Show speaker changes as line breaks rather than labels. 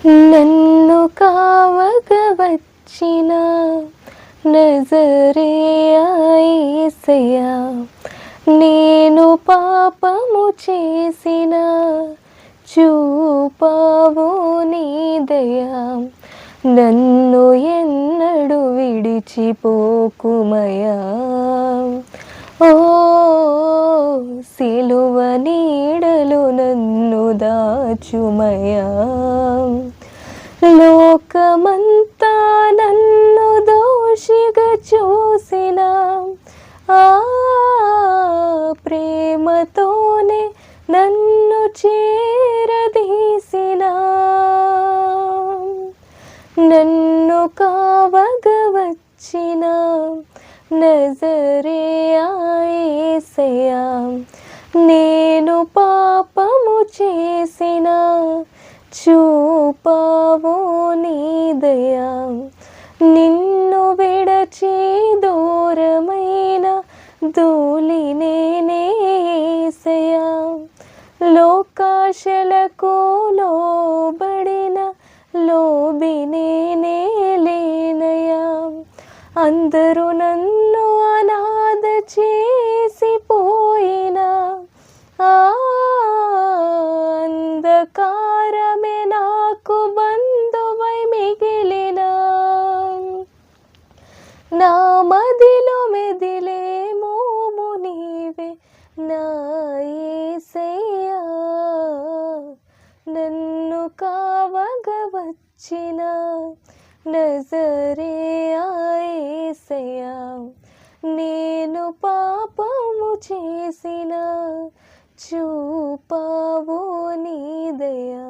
నన్ను కావగ వచ్చిన నజరేయ యేసయ్యా, నేను పాపము చేసిన చూపావు నీ దయా. నన్ను ఎన్నడు విడిచిపోకుమయా, ఓ సిలువ నీడలు నన్ను దాచుమయా. లోకమంతా నన్ను దోషిగా చూసిన ఆ ప్రేమతోనే నన్ను చేరదీసిన. నన్ను కావగ వచ్చిన నజరేయ యేసయ్యా, నేను పాపము చేసిన చూపావు నీ దయా. నిన్ను విడచి దూరమైన ధూళి నేనే యేసయ్యా, లోకాశలకు లోబడిన లోబి నేనే లేనయా. అందరూ నన్ను అనాథ చేసిపోయిన ఆ అంధకారమే నాకు బంధువై మిగిలిన. నా మదిలో మెదిలే మోము నీవే నా యేసయ్యా, నన్ను కావగ వచ్చిన నజరేయ యేసయ్యా, నేను పాపము చేసిన చూపావు నీ దయా.